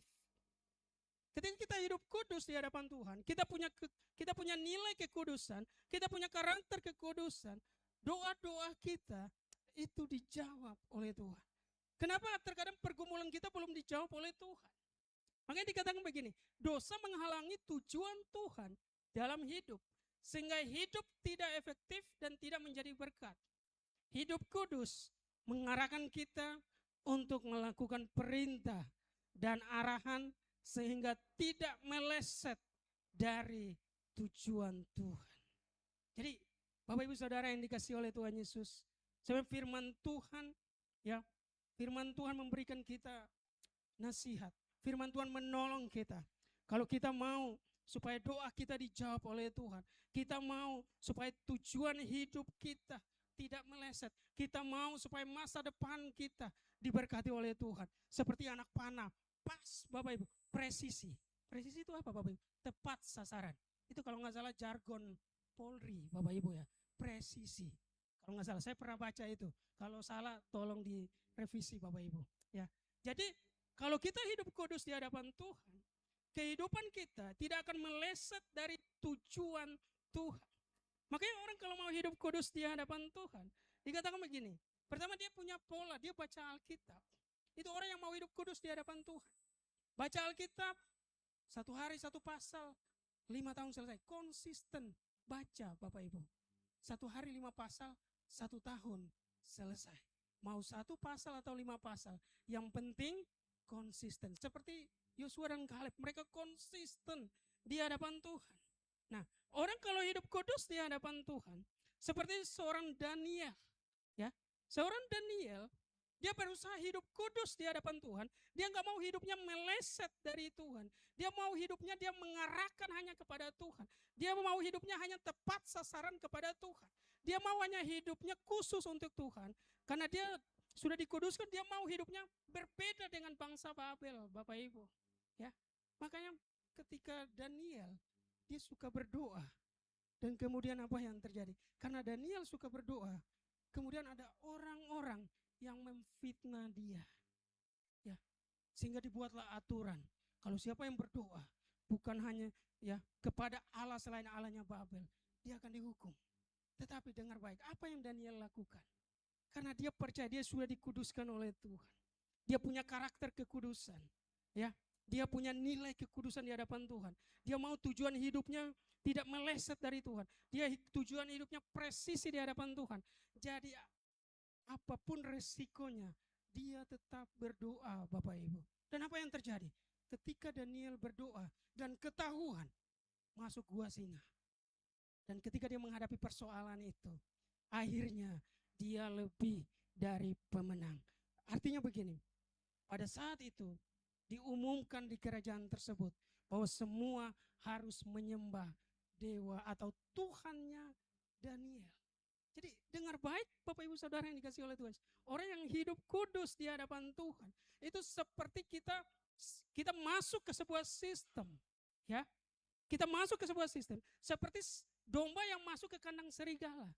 Ketika kita hidup kudus di hadapan Tuhan, kita punya nilai kekudusan, kita punya karakter kekudusan, doa-doa kita itu dijawab oleh Tuhan. Kenapa terkadang pergumulan kita belum dijawab oleh Tuhan? Makanya dikatakan begini, dosa menghalangi tujuan Tuhan dalam hidup, sehingga hidup tidak efektif dan tidak menjadi berkat. Hidup kudus mengarahkan kita untuk melakukan perintah dan arahan sehingga tidak meleset dari tujuan Tuhan. Jadi Bapak Ibu Saudara yang dikasih oleh Tuhan Yesus, sebab firman Tuhan, ya, firman Tuhan memberikan kita nasihat, firman Tuhan menolong kita. Kalau kita mau supaya doa kita dijawab oleh Tuhan, kita mau supaya tujuan hidup kita tidak meleset, kita mau supaya masa depan kita diberkati oleh Tuhan, seperti anak panah, pas, Bapak Ibu, presisi. Presisi itu apa, Bapak Ibu? Tepat sasaran. Itu kalau nggak salah jargon Polri, Bapak Ibu, ya, presisi. Kalau nggak salah, saya pernah baca itu. Kalau salah, tolong direvisi, Bapak Ibu, ya. Jadi kalau kita hidup kudus di hadapan Tuhan, kehidupan kita tidak akan meleset dari tujuan Tuhan. Makanya orang kalau mau hidup kudus di hadapan Tuhan, dikatakan begini, pertama dia punya pola, dia baca Alkitab. Itu orang yang mau hidup kudus di hadapan Tuhan. Baca Alkitab, 1 hari 1 pasal, 5 tahun selesai. Konsisten baca, Bapak Ibu. 1 hari 5 pasal, 1 tahun selesai. Mau 1 pasal atau 5 pasal, yang penting konsisten. Seperti Yosua dan Kaleb, mereka konsisten di hadapan Tuhan. Nah, orang kalau hidup kudus di hadapan Tuhan, seperti seorang Daniel, ya, seorang Daniel, dia berusaha hidup kudus di hadapan Tuhan. Dia nggak mau hidupnya meleset dari Tuhan. Dia mau hidupnya dia mengarahkan hanya kepada Tuhan. Dia mau hidupnya hanya tepat sasaran kepada Tuhan. Dia mau hanya hidupnya khusus untuk Tuhan. Karena dia sudah dikuduskan, dia mau hidupnya berbeda dengan bangsa Babel, Bapak Ibu. Ya, makanya ketika Daniel, dia suka berdoa. Dan kemudian apa yang terjadi? Karena Daniel suka berdoa, kemudian ada orang-orang yang memfitnah dia. Ya, sehingga dibuatlah aturan. Kalau siapa yang berdoa bukan hanya ya kepada Allah selain Allahnya Babel, dia akan dihukum. Tetapi dengar baik, apa yang Daniel lakukan? Karena dia percaya dia sudah dikuduskan oleh Tuhan. Dia punya karakter kekudusan. Ya, dia punya nilai kekudusan di hadapan Tuhan. Dia mau tujuan hidupnya tidak meleset dari Tuhan. Dia tujuan hidupnya presisi di hadapan Tuhan. Jadi apapun resikonya, dia tetap berdoa, Bapak Ibu. Dan apa yang terjadi? Ketika Daniel berdoa dan ketahuan masuk gua singa. Dan ketika dia menghadapi persoalan itu, akhirnya dia lebih dari pemenang. Artinya begini, pada saat itu diumumkan di kerajaan tersebut bahwa semua harus menyembah dewa atau Tuhannya Daniel. Jadi dengar baik Bapak Ibu Saudara yang dikasih oleh Tuhan. Orang yang hidup kudus di hadapan Tuhan itu seperti kita masuk ke sebuah sistem, ya. Kita masuk ke sebuah sistem seperti domba yang masuk ke kandang serigala.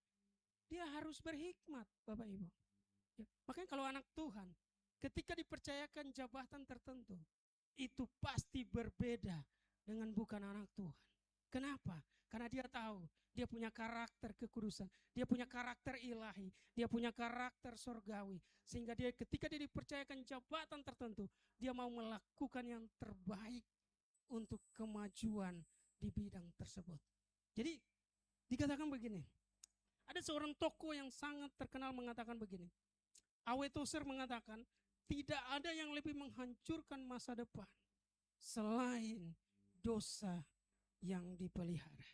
Dia harus berhikmat, Bapak Ibu. Ya, makanya kalau anak Tuhan ketika dipercayakan jabatan tertentu, itu pasti berbeda dengan bukan anak Tuhan. Kenapa? Karena dia tahu, dia punya karakter kekudusan, dia punya karakter ilahi, dia punya karakter sorgawi. Sehingga dia ketika dia dipercayakan jabatan tertentu, dia mau melakukan yang terbaik untuk kemajuan di bidang tersebut. Jadi dikatakan begini, ada seorang tokoh yang sangat terkenal mengatakan begini, A.W. Tozer mengatakan, tidak ada yang lebih menghancurkan masa depan selain dosa yang dipelihara.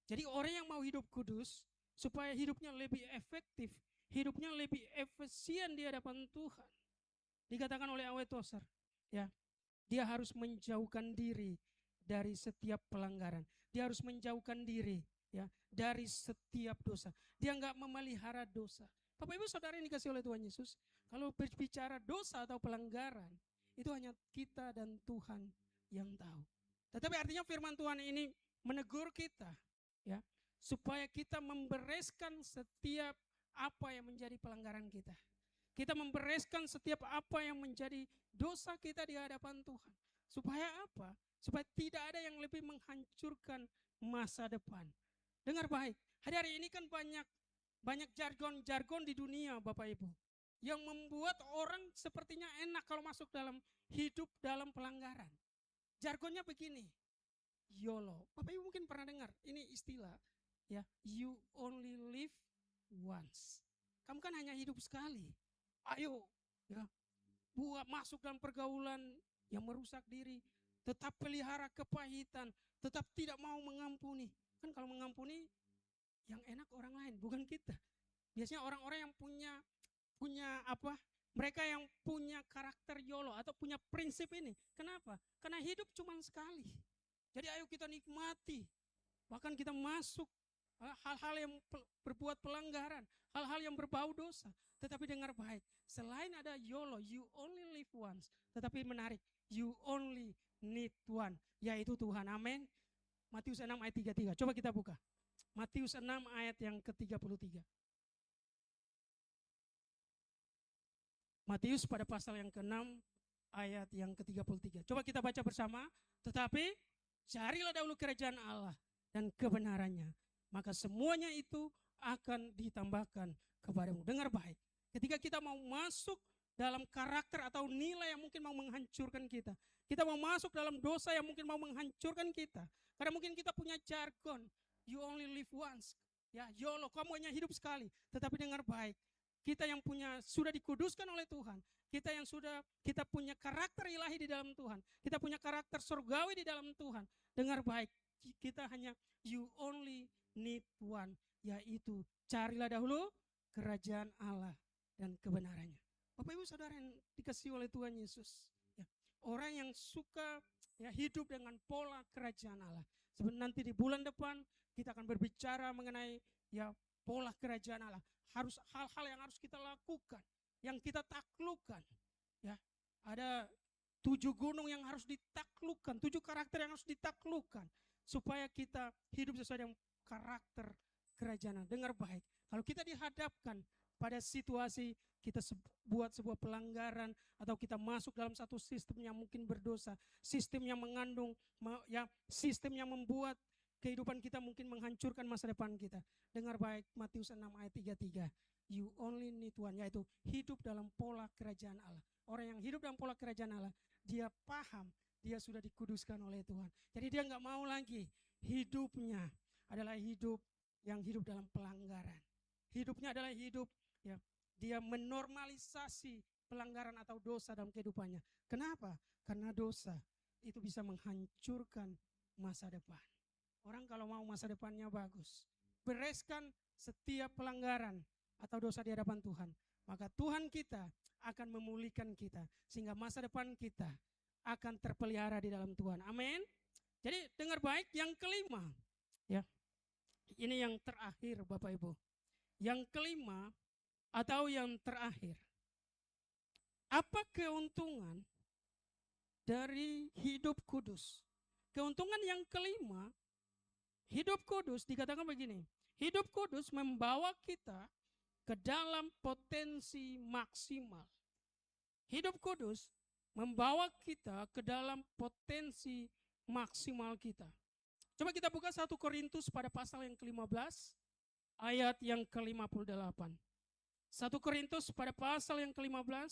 Jadi orang yang mau hidup kudus supaya hidupnya lebih efektif, hidupnya lebih efisien di hadapan Tuhan. Dikatakan oleh A.W. Tozer, ya, dia harus menjauhkan diri dari setiap pelanggaran. Dia harus menjauhkan diri ya dari setiap dosa. Dia enggak memelihara dosa. Bapak Ibu Saudara yang dikasih oleh Tuhan Yesus, kalau berbicara dosa atau pelanggaran, itu hanya kita dan Tuhan yang tahu. Tetapi artinya firman Tuhan ini menegur kita, ya, supaya kita membereskan setiap apa yang menjadi pelanggaran kita. Kita membereskan setiap apa yang menjadi dosa kita di hadapan Tuhan. Supaya apa? Supaya tidak ada yang lebih menghancurkan masa depan. Dengar baik, hari-hari ini kan banyak jargon-jargon di dunia Bapak Ibu, yang membuat orang sepertinya enak kalau masuk dalam hidup dalam pelanggaran. Jargonnya begini, YOLO. Bapak Ibu mungkin pernah dengar, ini istilah, ya, you only live once. Kamu kan hanya hidup sekali. Ayo, ya, buat masuk dalam pergaulan yang merusak diri, tetap pelihara kepahitan, tetap tidak mau mengampuni. Kan kalau mengampuni yang enak orang lain, bukan kita. Biasanya orang-orang yang punya apa? Mereka yang punya karakter YOLO atau punya prinsip ini. Kenapa? Karena hidup cuma sekali. Jadi ayo kita nikmati. Bahkan kita masuk hal-hal yang berbuat pelanggaran, hal-hal yang berbau dosa. Tetapi dengar baik, selain ada YOLO, you only live once. Tetapi menarik, you only need one, yaitu Tuhan. Amin. Matius 6 ayat 33. Coba kita buka. Matius 6 ayat yang ke-33. Matius pada pasal yang ke-6 ayat yang ke-33. Coba kita baca bersama. Tetapi carilah dahulu kerajaan Allah dan kebenarannya, maka semuanya itu akan ditambahkan kepadamu. Dengar baik. Ketika kita mau masuk dalam karakter atau nilai yang mungkin mau menghancurkan kita, kita mau masuk dalam dosa yang mungkin mau menghancurkan kita, karena mungkin kita punya jargon, you only live once, ya, YOLO, kamu hanya hidup sekali. Tetapi dengar baik, kita yang sudah dikuduskan oleh Tuhan, kita punya karakter ilahi di dalam Tuhan, kita punya karakter surgawi di dalam Tuhan. Dengar baik, kita hanya you only need one, yaitu carilah dahulu kerajaan Allah dan kebenarannya. Bapak Ibu Saudara yang dikasihi oleh Tuhan Yesus, ya, orang yang suka ya hidup dengan pola kerajaan Allah. Sebenarnya nanti di bulan depan kita akan berbicara mengenai ya pola kerajaan Allah. Harus hal-hal yang harus kita lakukan, yang kita taklukkan. Ya, ada 7 gunung yang harus ditaklukkan, 7 karakter yang harus ditaklukkan supaya kita hidup sesuai dengan karakter kerajaan Allah. Dengar baik, kalau kita dihadapkan pada situasi kita buat sebuah pelanggaran atau kita masuk dalam satu sistem yang mungkin berdosa, sistem yang mengandung, ya sistem yang membuat kehidupan kita mungkin menghancurkan masa depan kita. Dengar baik, Matius 6 ayat 33. You only need one, yaitu hidup dalam pola kerajaan Allah. Orang yang hidup dalam pola kerajaan Allah, dia paham dia sudah dikuduskan oleh Tuhan. Jadi dia nggak mau lagi hidupnya adalah hidup yang hidup dalam pelanggaran. Hidupnya adalah hidup, ya, dia menormalisasi pelanggaran atau dosa dalam kehidupannya. Kenapa? Karena dosa itu bisa menghancurkan masa depan. Orang kalau mau masa depannya bagus, bereskan setiap pelanggaran atau dosa di hadapan Tuhan, maka Tuhan kita akan memulihkan kita sehingga masa depan kita akan terpelihara di dalam Tuhan. Amin. Jadi dengar baik, yang kelima, ya. Ini yang terakhir Bapak Ibu. Yang kelima atau yang terakhir. Apa keuntungan dari hidup kudus? Keuntungan yang kelima, hidup kudus dikatakan begini. Hidup kudus membawa kita ke dalam potensi maksimal. Hidup kudus membawa kita ke dalam potensi maksimal kita. Coba kita buka 1 Korintus pada pasal yang ke-15 ayat yang ke-58. 1 Korintus pada pasal yang ke-15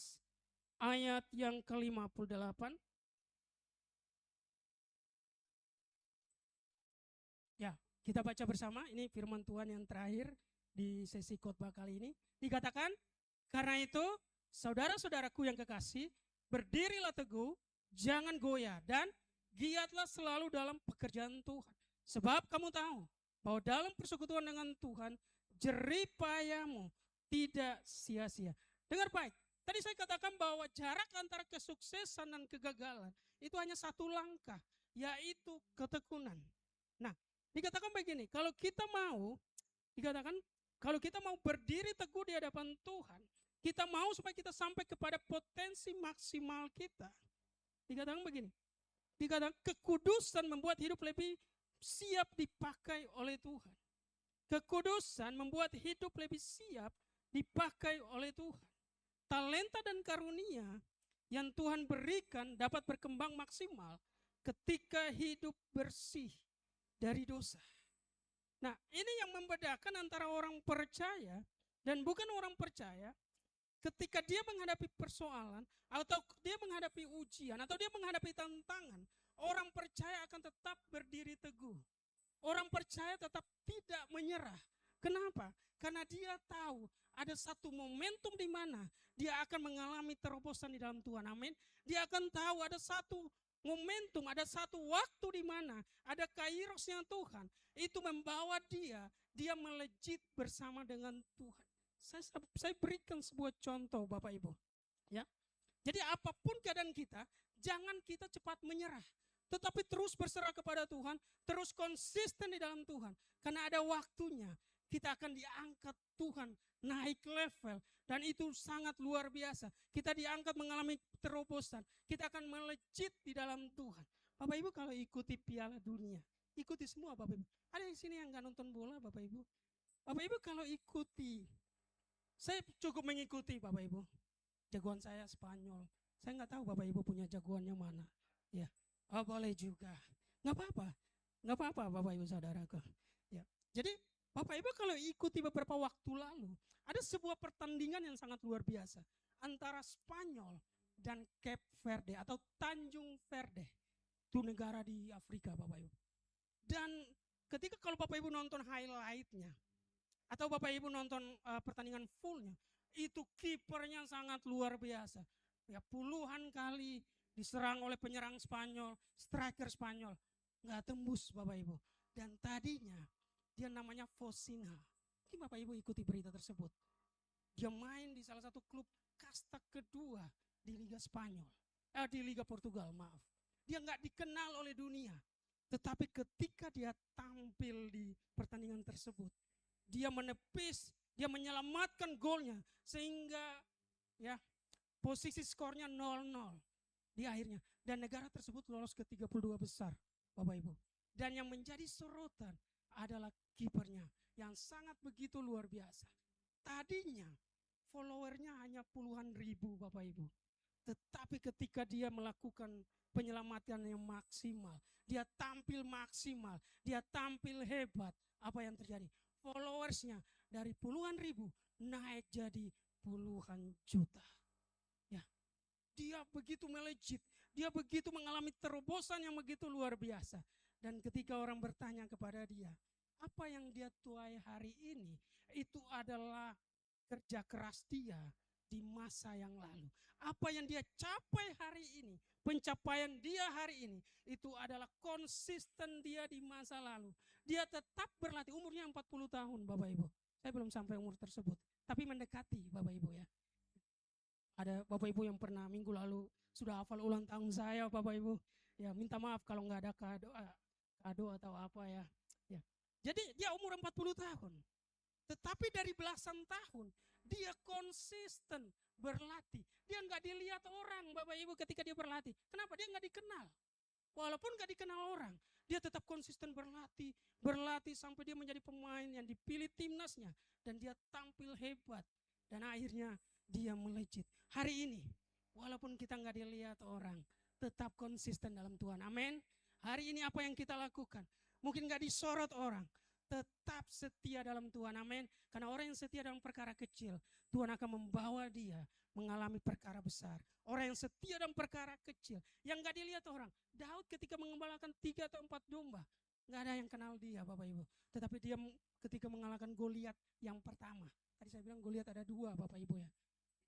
ayat yang ke-58. Ya, kita baca bersama, ini firman Tuhan yang terakhir di sesi khotbah kali ini. Dikatakan, karena itu saudara-saudaraku yang kekasih, berdirilah teguh, jangan goyah, dan giatlah selalu dalam pekerjaan Tuhan. Sebab kamu tahu bahwa dalam persekutuan dengan Tuhan, jerih payamu tidak sia-sia. Dengar baik, tadi saya katakan bahwa jarak antara kesuksesan dan kegagalan itu hanya satu langkah, yaitu ketekunan. Nah, dikatakan begini, kalau kita mau berdiri teguh di hadapan Tuhan, kita mau supaya kita sampai kepada potensi maksimal kita. Dikatakan begini, dikatakan kekudusan membuat hidup lebih siap dipakai oleh Tuhan. Kekudusan membuat hidup lebih siap dipakai oleh Tuhan. Talenta dan karunia yang Tuhan berikan dapat berkembang maksimal ketika hidup bersih dari dosa. Nah, ini yang membedakan antara orang percaya dan bukan orang percaya. Ketika dia menghadapi persoalan atau dia menghadapi ujian atau dia menghadapi tantangan, orang percaya akan tetap berdiri teguh. Orang percaya tetap tidak menyerah. Kenapa? Karena dia tahu ada satu momentum di mana dia akan mengalami terobosan di dalam Tuhan. Amin. Dia akan tahu ada satu momentum, ada satu waktu di mana ada kairosnya Tuhan. Itu membawa dia melejit bersama dengan Tuhan. Saya berikan sebuah contoh Bapak Ibu, ya. Jadi apapun keadaan kita, jangan kita cepat menyerah, tetapi terus berserah kepada Tuhan, terus konsisten di dalam Tuhan. Karena ada waktunya kita akan diangkat Tuhan naik level, dan itu sangat luar biasa. Kita diangkat mengalami terobosan, kita akan melejit di dalam Tuhan. Bapak Ibu kalau ikuti Piala Dunia, ikuti semua Bapak Ibu. Ada di sini yang nggak nonton bola Bapak Ibu? Bapak Ibu kalau ikuti, saya cukup mengikuti Bapak Ibu. Jagoan saya Spanyol. Saya nggak tahu Bapak Ibu punya jagoannya mana. Ya, oh, boleh juga. Nggak apa-apa, nggak apa-apa Bapak Ibu saudaraku. Ya, jadi Bapak Ibu kalau ikuti beberapa waktu lalu, ada sebuah pertandingan yang sangat luar biasa antara Spanyol dan Cape Verde atau Tanjung Verde. Itu negara di Afrika Bapak Ibu. Dan ketika kalau Bapak Ibu nonton highlightnya, atau Bapak Ibu nonton pertandingan fullnya, itu kipernya sangat luar biasa. Ya, puluhan kali diserang oleh penyerang Spanyol, striker Spanyol, nggak tembus Bapak Ibu. Dan tadinya dia namanya Fosina. Mungkin Bapak Ibu ikuti berita tersebut. Dia main di salah satu klub kasta kedua di Liga Spanyol, di Liga Portugal, maaf. Dia nggak dikenal oleh dunia. Tetapi ketika dia tampil di pertandingan tersebut, dia menepis, dia menyelamatkan golnya sehingga ya posisi skornya 0-0 di akhirnya, dan negara tersebut lolos ke 32 besar Bapak Ibu. Dan yang menjadi sorotan adalah kipernya. yang sangat begitu luar biasa. Tadinya followernya hanya puluhan ribu Bapak Ibu. Tetapi ketika dia melakukan penyelamatan yang maksimal, dia tampil maksimal, dia tampil hebat, apa yang terjadi? Followersnya dari puluhan ribu naik jadi puluhan juta. Ya, dia begitu melejit, dia begitu mengalami terobosan yang begitu luar biasa. Dan ketika orang bertanya kepada dia, apa yang dia tuai hari ini, itu adalah kerja keras dia di masa yang lalu. Apa yang dia capai hari ini, pencapaian dia hari ini, itu adalah konsisten dia di masa lalu. Dia tetap berlatih, umurnya 40 tahun Bapak Ibu. Saya belum sampai umur tersebut, tapi mendekati Bapak Ibu ya. Ada Bapak Ibu yang pernah minggu lalu sudah hafal ulang tahun saya Bapak Ibu. Ya minta maaf kalau nggak ada kado atau apa ya. Ya. Jadi dia umur 40 tahun. Tetapi dari belasan tahun dia konsisten berlatih. Dia nggak dilihat orang Bapak Ibu ketika dia berlatih. Kenapa? Dia nggak dikenal. Walaupun nggak dikenal orang, dia tetap konsisten berlatih sampai dia menjadi pemain yang dipilih timnasnya dan dia tampil hebat dan akhirnya dia melejit. Hari ini, walaupun kita nggak dilihat orang, tetap konsisten dalam Tuhan. Amin. Hari ini apa yang kita lakukan? Mungkin nggak disorot orang, tetap setia dalam Tuhan. Amin. Karena orang yang setia dalam perkara kecil, Tuhan akan membawa dia mengalami perkara besar. Orang yang setia dalam perkara kecil, yang nggak dilihat orang. Daud ketika mengembalakan 3 atau 4 domba, nggak ada yang kenal dia Bapak Ibu. Tetapi dia ketika mengalahkan Goliat yang pertama, tadi saya bilang Goliat ada 2 Bapak Ibu ya.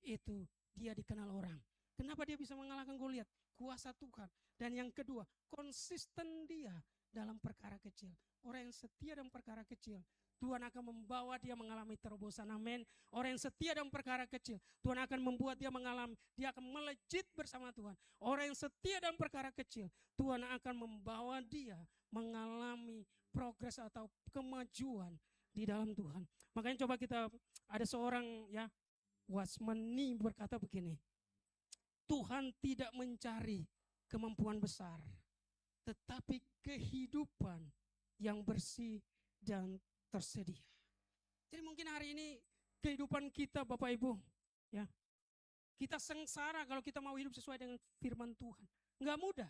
Itu dia dikenal orang. Kenapa dia bisa mengalahkan Goliat? Kuasa Tuhan. Dan yang kedua, konsisten dia dalam perkara kecil. Orang yang setia dalam perkara kecil, Tuhan akan membawa dia mengalami terobosan. Amin. Orang yang setia dalam perkara kecil, Tuhan akan membuat dia mengalami, dia akan melejit bersama Tuhan. Orang yang setia dalam perkara kecil, Tuhan akan membawa dia mengalami progres atau kemajuan di dalam Tuhan. Makanya coba kita, ada seorang ya Wasmani berkata begini, Tuhan tidak mencari kemampuan besar, tetapi kehidupan yang bersih dan tersedia. Jadi mungkin hari ini kehidupan kita Bapak Ibu, ya, kita sengsara kalau kita mau hidup sesuai dengan firman Tuhan. Enggak mudah.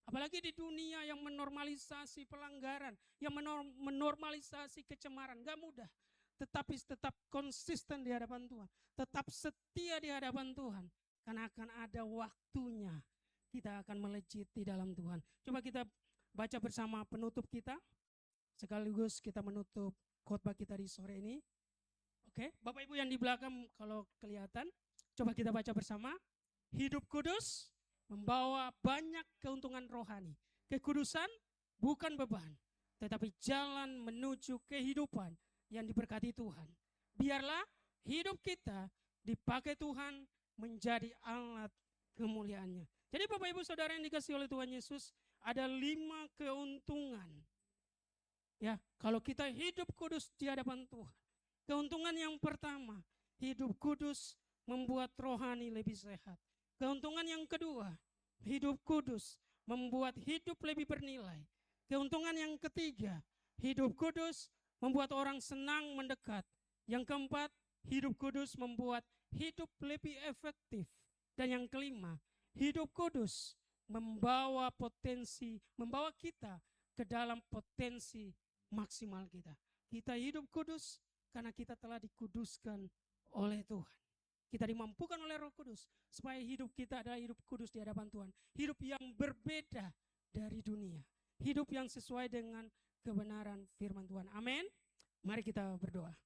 Apalagi di dunia yang menormalisasi pelanggaran, yang menormalisasi kecemaran, enggak mudah. Tetapi tetap konsisten di hadapan Tuhan, tetap setia di hadapan Tuhan, karena akan ada waktunya kita akan melejit di dalam Tuhan. Coba kita baca bersama penutup kita, sekaligus kita menutup khotbah kita di sore ini. Oke, Bapak Ibu yang di belakang kalau kelihatan, coba kita baca bersama. Hidup kudus membawa banyak keuntungan rohani. Kekudusan bukan beban, tetapi jalan menuju kehidupan yang diberkati Tuhan. Biarlah hidup kita dipakai Tuhan menjadi alat kemuliaannya. Jadi Bapak Ibu Saudara yang dikasihi oleh Tuhan Yesus, ada 5 keuntungan. Ya, kalau kita hidup kudus di hadapan Tuhan. Keuntungan yang pertama, hidup kudus membuat rohani lebih sehat. Keuntungan yang kedua, hidup kudus membuat hidup lebih bernilai. Keuntungan yang ketiga, hidup kudus membuat orang senang mendekat. Yang keempat, hidup kudus membuat hidup lebih efektif. Dan yang kelima, hidup kudus membawa kita ke dalam potensi maksimal kita. Kita hidup kudus karena kita telah dikuduskan oleh Tuhan. Kita dimampukan oleh Roh Kudus supaya hidup kita adalah hidup kudus di hadapan Tuhan. Hidup yang berbeda dari dunia. Hidup yang sesuai dengan kebenaran firman Tuhan. Amin. Mari kita berdoa.